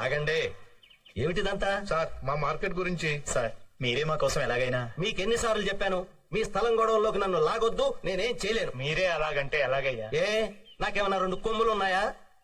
ఆగండి. ఏమిటిదంతా? సార్ మా మార్కెట్ గురించి. సార్ మీరే మా కోసం ఎలాగైనా. మీకెన్నిసార్లు చెప్పాను మీ స్థలం గొడవల్లోకి నన్ను లాగొద్దు, నేనేం చేయలేను. మీరే అలాగంటే ఎలాగయ్యా? ఏ నాకేమన్నా 2 కొమ్ములు ఉన్నాయా?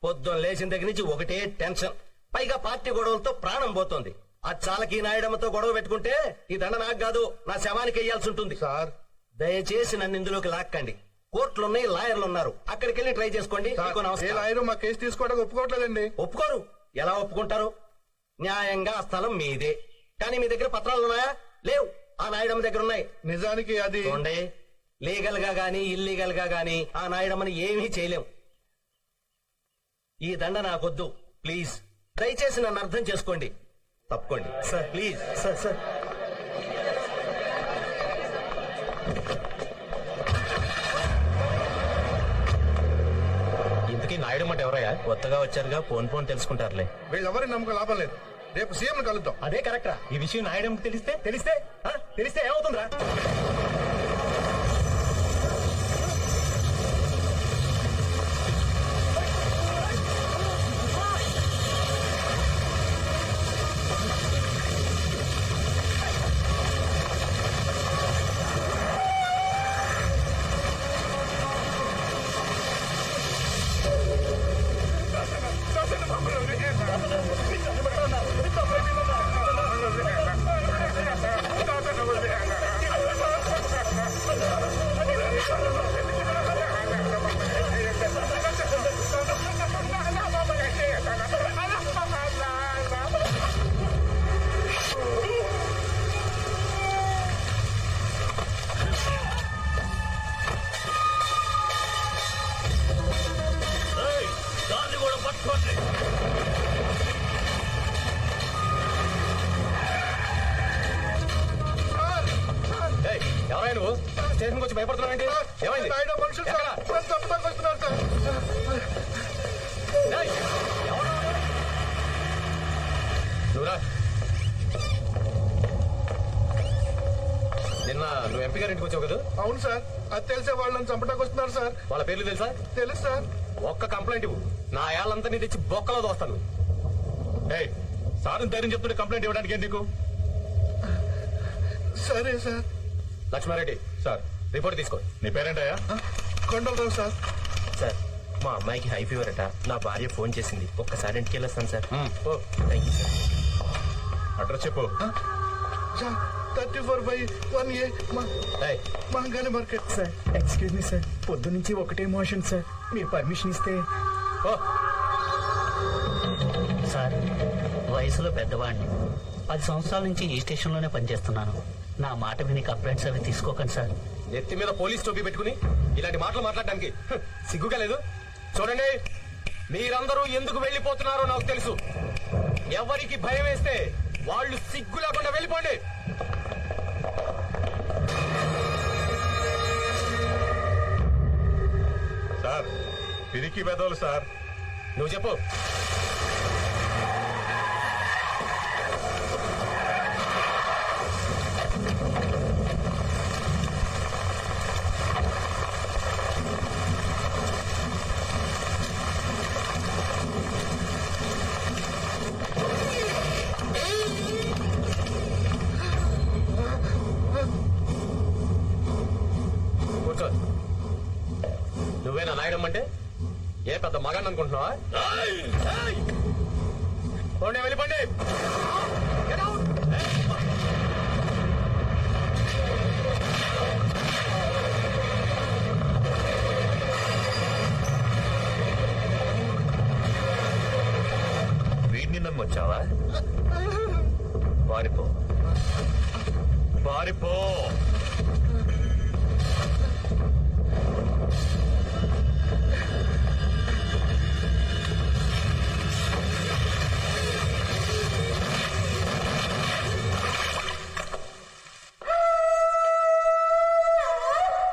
పొద్దున్న లేచిన దగ్గర నుంచి ఒకటే టెన్షన్, పైగా పార్టీ గొడవలతో ప్రాణం పోతోంది. ఆ చాలకి నాయడమ్మతో గొడవ పెట్టుకుంటే ఈ దండ నాకు కాదు, నా శవానికి వెయ్యాల్సి ఉంటుంది. సార్ దయచేసి నన్ను ఇందులోకి లాక్కండి. కోర్టులున్నాయి, లాయర్లు ఉన్నారు, అక్కడికి వెళ్ళి ట్రై చేసుకోండి. మీకు ఏ నమస్కారం. లాయరు మా కేసు తీసుకోవడానికి ఒప్పుకోవట్లేదండి. ఒప్పుకోరు? ఎలా ఒప్పుకుంటారు? న్యాయంగా ఆ స్థలం మీదే, కానీ మీ దగ్గర పత్రాలు ఉన్నాయా? లేవు. ఆ నాయుడమ్మ దగ్గర ఉన్నాయి. నిజానికి అది చూడండి, లీగల్ గా గానీ ఇల్లీగల్ గా గానీ ఆ నాయుడమ్మని ఏమీ చేయలేం. ఈ దండ నాకొద్దు, ప్లీజ్. దయచేసి నన్ను అర్థం చేసుకోండి. తప్పుకోండి సార్, ప్లీజ్. సార్ సార్ ఇంతకీ నాయుడు అంటే ఎవరయ్యా? కొత్తగా వచ్చారుగా, ఫోన్ తెలుసుకుంటారులే. వీళ్ళెవరి నమ్మకం లాభం లేదు. రేపు సీఎం కలుద్దాం. అదే కరెక్టరా? ఈ విషయం నాయుడు తెలిస్తే తెలిస్తే ఏమవుతుందిరా? ఎవరైనా నువ్వు స్టేషన్కి వచ్చి భయపడుతున్నావు? ఏమైంది? నాయుడు మనుషులు సార్ నన్ను చంపడానికి వస్తున్నారు సార్. నువ్వురా. నిన్న నువ్వు ఎంపీ గారి ఇంటికి వచ్చావు కదా? అవును సార్, అది తెలిసే వాళ్ళు నన్ను చంపడానికి వస్తున్నారు సార్. వాళ్ళ పేర్లు తెలుసా? తెలుసు సార్. ఒక్క కంప్లైంట్ ఇవ్వు, నా ఏళ్ళంతా నీ తెచ్చి బొక్కలో దోస్తాను. సార్ ధైర్యం చెప్తుంటే కంప్లైంట్ ఇవ్వడానికి ఎందుకు? సరే సార్. లక్ష్మారెడ్డి సార్ రిపోర్ట్ తీసుకో. నీ పేరేంటయ్యా? కొండలరావు సార్. సార్ మా అమ్మాయికి హై ఫీవర్ అట, నా భార్య ఫోన్ చేసింది, ఒక్కసారి ఇంటికి వెళ్ళొస్తాను sir. Thank you sir. Address చెప్పు. 34/1A Mangali market. Sir excuse me sir, పొద్దు నుంచి ఒకటే మోషన్ సార్, మీరు పర్మిషన్ ఇస్తే. సార్ వయసులో పెద్దవాడిని, 10 సంవత్సరాల నుంచి ఈ స్టేషన్లోనే పనిచేస్తున్నాను. నా మాట విని కంప్లైంట్స్ అవి తీసుకోకండి సార్. ఎత్తి మీద పోలీస్ టోపీ పెట్టుకుని ఇలాంటి మాటలు మాట్లాడడానికి సిగ్గుగా లేదు? చూడండి, మీరందరూ ఎందుకు వెళ్లిపోతున్నారో నాకు తెలుసు. ఎవరికి భయం వేస్తే వాళ్ళు సిగ్గు లేకుండా వెళ్ళిపోండి. సార్ పిరికి పెదవులు సార్. నువ్వు చెప్పు. కూర్చో. నువ్వేనా నాయడమ్మంటే? ఏ పెద్ద మగాన్ని అనుకుంటున్నావా? పోండి, వెళ్ళిపోండి. Get out. వీడిని నమ్మొచ్చావా? పారిపో పారిపో.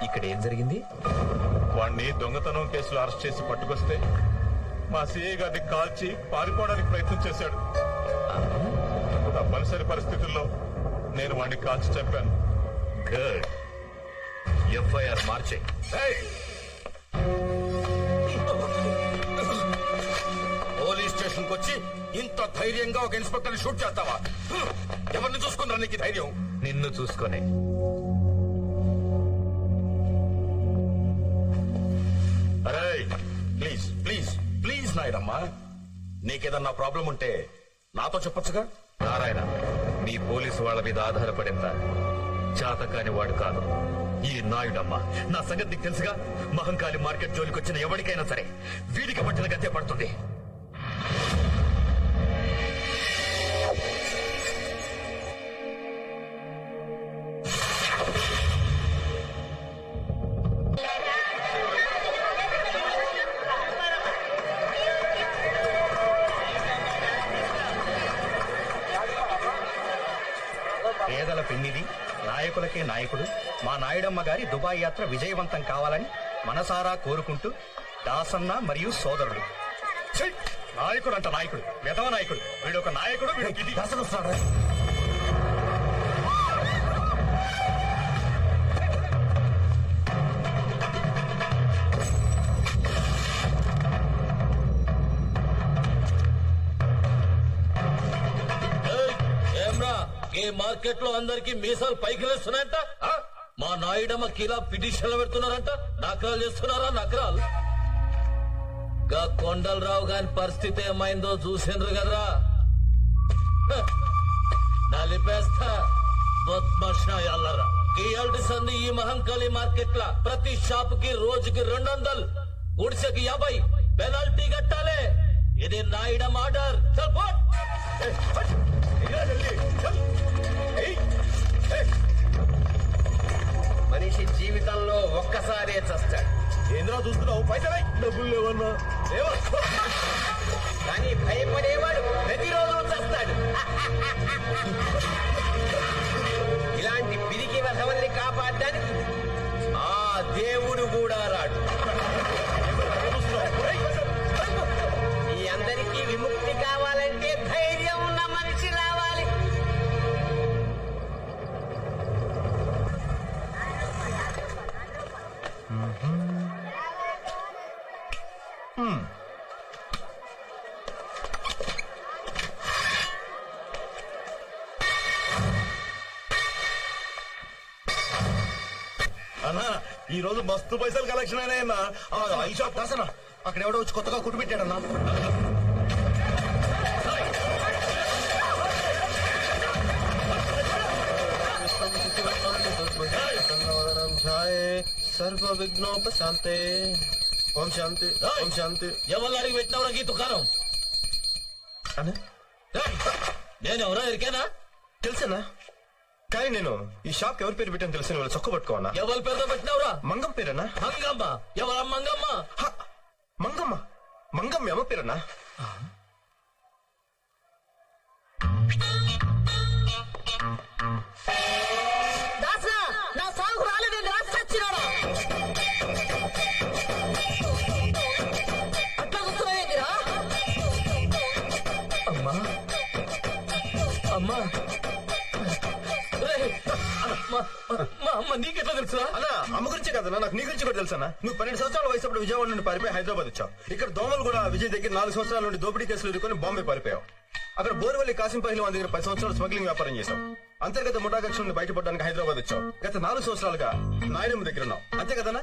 ఇక్కడ ఏం జరిగింది? వాణ్ణి దొంగతనం కేసులో అరెస్ట్ చేసి పట్టుకొస్తే మా సిఐ గారిని కాల్చి పారిపోవడానికి ప్రయత్నం చేశాడు. తప్పనిసరి పరిస్థితుల్లో నేను వాణ్ణి కాల్చి చంపాను. గుడ్. ఎఫ్ఐఆర్ మార్చే. పోలీస్ స్టేషన్ స్టేషన్ కి వచ్చి ఇంత ధైర్యంగా ఒక ఇన్స్పెక్టర్ షూట్ చేస్తావా? ఎవరిని చూసుకున్నా నీకు ఈ ధైర్యం? నిన్ను చూసుకొని అరే ప్లీజ్ ప్లీజ్ ప్లీజ్ నాయుడమ్మా, నీకేదన్నా ప్రాబ్లం ఉంటే నాతో చెప్పొచ్చుగా. నారాయణ, మీ పోలీసు వాళ్ళ మీద ఆధారపడిందా? చాతకాని వాడు కాదు ఈ నాయుడమ్మ. నా సంగతి నీకు తెలుసుగా. మహంకాళి మార్కెట్ జోలికి వచ్చిన ఎవరికైనా సరే వీడికి పట్టిన గతే పడుతుంది. పేదల పెన్నిది, నాయకులకే నాయకుడు మా నాయుడమ్మ గారి దుబాయ్ యాత్ర విజయవంతం కావాలని మనసారా కోరుకుంటూ దాసన్న మరియు సోదరుడు. ఛీ! నాయకుడు అంట నాయకుడు, వెధవ నాయకుడు. వీడొక నాయకుడు, వీడికి ఇది. ఏమ్రా, ఈ మార్కెట్ లో అందరికి మీసాలు పైకి లేస్తున్నాయంట. మా నాయుడమ్మ కిలా పిటిషన్లు పెడుతున్నారంట. నకరాలు చేస్తున్నారా? నకరాలు. గా కొండలరావు గాని పరిస్థితి ఏమైందో చూసిండ్రు కదరా. నలిపేస్తా బద్మాషాయాలరా. ఈ సంది ఈ మహంకాళి మార్కెట్ లా ప్రతి షాప్ కి రోజుకి 200, గుడిసెకి 50 పెనాల్టీ కట్టాలి. ఇది నాయుడమ్మ ఆర్డర్. చల్ పో. మనిషి జీవితంలో ఒక్కసారే చస్తాడు. ఏంద్రా చూస్తున్నావు? పైసలై డబ్బులు లేవన్నా. కానీ భయపడేవాడు ప్రతిరోజు చస్తాడు. ఇలాంటి పిరికి వధవల్ని కాపాడడానికి ఆ దేవుడు కూడా రాడు. ఈ అందరికీ విముక్తి కావాలంటే ధైర్యం ఉన్న మనిషి రావాలి. అన్నా, ఈ రోజు మస్తు పైసలు కలెక్షన్ అయినాయన్నా. ఈ షాప్ దాసనా అక్కడ ఎవడో వచ్చి కొత్తగా కుట్టు పెట్టాడన్నా. సర్వ విఘ్నోపశాంతే. ఓం శాంతి, ఓం శాంతి. ఎవరు అడిగి పెట్టినవరా ఈ దుకాణం? నేను ఎవరో ఎరికేనా? తెలుసన్నా, కానీ నేను ఈ షాప్ ఎవరి పేరు పెట్టాను తెలుసు. వాళ్ళు చొక్క పట్టుకోవన్నా. ఎవరి పేరుతో పెట్టినవరా? మంగం పేరన్నా. మంగమ్మ? ఎవరా మంగమ్మ? మంగమ్మ. మంగమ్మ అమ్మ పేరన్నా. నా సాగు రాలేదు, రాసిచ్చినాడా? అట్లా చూస్తున్నావేంటిరా? అమ్మా, అమ్మా, మా అమ్మ నీకెట్లా తెలుసురా? అన్నా, అమ్మ గురించే కదన్నా, నాకు నీ గురించి కూడా తెలుసా. నువ్వు 12 సంవత్సరాల వయసు అప్పుడు విజయవాడ నుండి పారిపోయి హైదరాబాద్ వచ్చావు. ఇక్కడ దోమలు కూడా విజయ్ దగ్గర 4 సంవత్సరాల నుండి దోపిడీ కేసులు ఎదుర్కొని బాంబే పారిపోయావు. అక్కడ బోర్వల్లి కాసిం పహల్వాన్ దగ్గర 10 సంవత్సరాలు స్మగ్లింగ్ వ్యాపారం చేశావు. అంతర్గత ముఠాకక్ష నుండి బయటపడడానికి హైదరాబాద్ వచ్చావు. గత 4 సంవత్సరాలుగా నాయుడమ్మ దగ్గర ఉన్నావు. అంతే కదన్నా?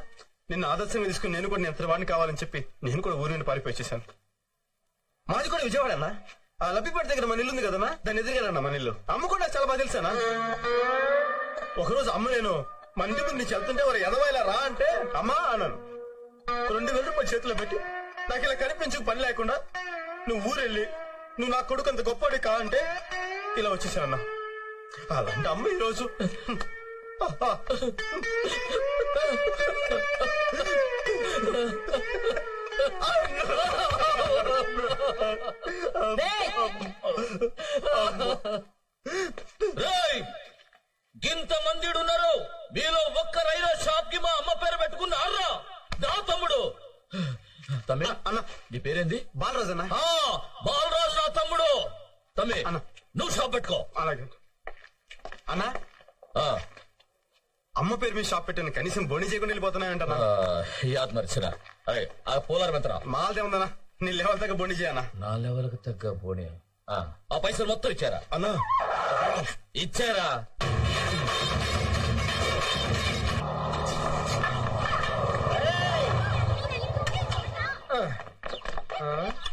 నిన్ను ఆదర్శంగా తీసుకుని నేను కూడా ఎంత వాడిని కావాలని చెప్పి నేను కూడా ఊరి నుండి పారిపోయి వచ్చేసాను. మాది కూడా విజయవాడ అన్నా. ఆ లబ్బిపేట దగ్గర మన ఇల్లు ఉంది కదన్నా, దాన్ని ఎదురుగానన్నా మన ఇల్లు. అమ్మ కూడా చాలా బాగా తెలుసానా. ఒకరోజు అమ్మ నేను మన ఇంటి ముందు నుంచి వెళ్తుంటే వారు ఎదవాయిలా రా అంటే అమ్మా అన్నాను. 2000 రూపాయలు చేతిలో పెట్టి నాకు ఇలా కనిపించు పని లేకుండా నువ్వు ఊరెళ్ళి నువ్వు నా కొడుకు అంత గొప్పవాడి కా అంటే ఇలా వచ్చేసానన్నా. అలాంటి అమ్మ ఈరోజు గింత మంది ఉన్నారు, మీలో ఒక్కరైనా షాప్ కి మా అమ్మ పేరు పెట్టుకున్నారా? నా తమ్ముడు. తమ్మి, అన్న నీ పేరేంది? బాలరాజు అన్న. బాలరాజు నా తమ్ముడు. తమ్మి, అన్న. నువ్వు షాప్ పెట్టుకో. అలాగే అన్నా. ఆ, అమ్మ పేరు మీద షాప్ పెట్టాను, కనీసం బోని చేయకుండా వెళ్ళిపోతున్నాయంటన్నా. యాద్ మరిచిన. అరే, ఆ పోలారం ఎంతరా? మాల్దే ఉందన్నా. నీ లెవెల్ దగ్గర బొండి చేయనా నా లెవెల్కి తగ్గ పోనీ ఆ పైసలు మొత్తం ఇచ్చారా అన్నా ఇచ్చారా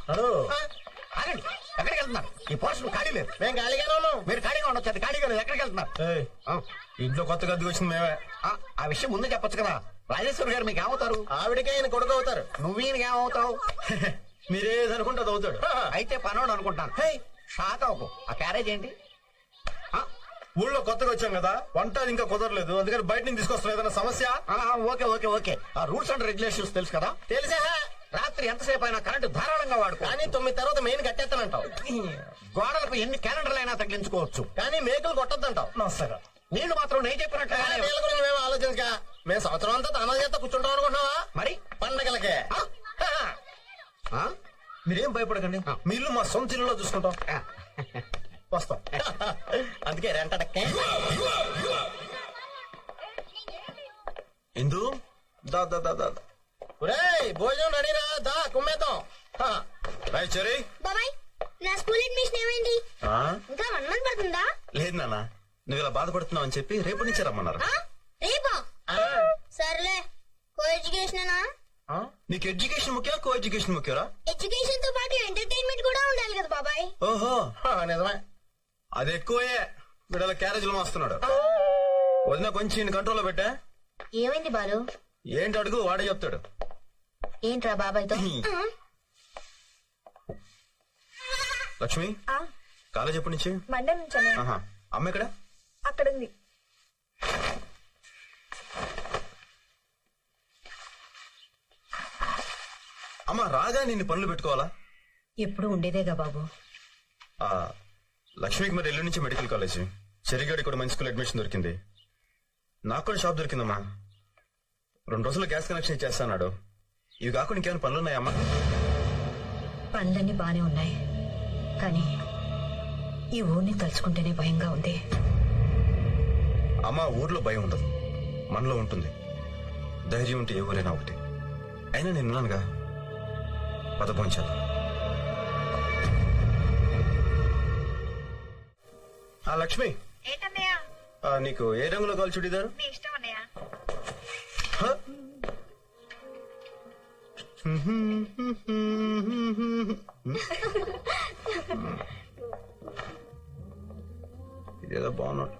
హలో ఆగండి ఎక్కడికి వెళ్తున్నారు ఈ పోర్షన్ ఖాళీ లేదు మేము ఖాళీగానే ఉన్నాం మీరు ఖాళీగా ఉండొచ్చు అది ఖాళీగా లేదు ఎక్కడికి వెళ్తున్నారు ఇంట్లో కొత్త గదికి వచ్చింది మేమే ఆ విషయం ముందు చెప్పొచ్చు కదా రాజేశ్వరి గారు మీకు ఏమవుతారు ఆవిడకే ఆయన కొడుకు అవుతారు నువ్వు ఈయనకి ఏమవుతావు మీరేది అనుకుంటే అది అవుతాడు అయితే పనోడు అనుకుంటాను షాక్ అవ్వకు ఆ క్యారేజ్ ఏంటి ఊళ్ళో కొత్తగా వచ్చాం కదా వంట ఇంకా కుదరలేదు అందుకని బయట నుంచి తీసుకొస్తాం ఏదైనా సమస్య ఓకే ఓకే ఓకే ఆ రూల్స్ అండ్ రెగ్యులేషన్స్ తెలుసు కదా తెలిసే రాత్రి ఎంతసేపు అయినా కరెంటు ధారాళంగా వాడుకో కానీ 9 తర్వాత మెయిన్ కట్టేస్తానంటావు గోడలకు ఎన్ని క్యాలెండర్లు అయినా తగ్గించుకోవచ్చు కానీ మేకలు కొట్టద్దంటావు నమస్కారం నీళ్లు మాత్రం నేను చెప్పినట్టు మేము ఆలోచించగా మేము సంవత్సరం అంతా తన చేత కూర్చుంటాం అనుకుంటున్నావా మరి పండగలకే మీరేం భయపడకండి మీ ఇల్లు మా సొంత ఇల్లులో చూసుకుంటాం వస్తాం అందుకే రెంటడక్కే ఇందు దా దా దా దా భోజనం రెడీరా దా కుమ్మేద్దాం చెరీ బాబాయ్ నా స్కూల్ అడ్మిషన్ ఏమైంది ఇంకా 1 మంత్ పడుతుందా లేదు నాన్న నువ్వు ఇలా బాధపడుతున్నావు అని చెప్పి రేపు నుంచి రమ్మన్నారు రేపా సర్లే కో ఎడ్యుకేషన్ నీకు ఎడ్యుకేషన్ ముఖ్యం కో ఎడ్యుకేషన్ ముఖ్యరా ఎడ్యుకేషన్ తో పాటు ఎంటర్టైన్మెంట్ కూడా ఉండాలి కదా బాబాయ్ ఓహో నిజమే అది ఎక్కువే వీళ్ళ క్యారేజీలు మోస్తున్నాడు వదిన కొంచెం కంట్రోల్లో పెట్టా ఏమైంది బాలు ఏంటి అడుగు వాడే చెప్తాడు ఏంట్రా బాబాయ్తో లక్ష్మి కాలేజ్ ఎప్పటి నుంచి మండే నుంచి ఆహా. అమ్మ ఎక్కడ అక్కడ ఉంది అమ్మ రాగా నిన్ను పనులు పెట్టుకోవాలా ఎప్పుడు ఉండేదేగా బాబు ఆ, లక్ష్మికి మరి ఎల్లుండి నుంచి మెడికల్ కాలేజ్ చెరిగాడి కూడా మంచి స్కూల్ అడ్మిషన్ దొరికింది నాకు కూడా షాప్ దొరికిందమ్మా 2 రోజుల్లో గ్యాస్ కనెక్షన్ ఇచ్చేస్తాడు ఇవి కాకుండా ఇంకేమైనా పనులు ఉన్నాయమ్మా పనులన్నీ బానే ఉన్నాయి కానీ ఈ ఊరిని తలుచుకుంటేనే భయంగా ఉంది అమ్మ ఊర్లో భయం ఉండదు మనలో ఉంటుంది ధైర్యం ఉంటే ఏ ఊరైనా ఒకటి అయినా నేనున్నానుగా పదపోంచాలి లక్ష్మి నీకు ఏ రంగులో కావాలి చుడిదారు ఇదేదో బాగున్నాడు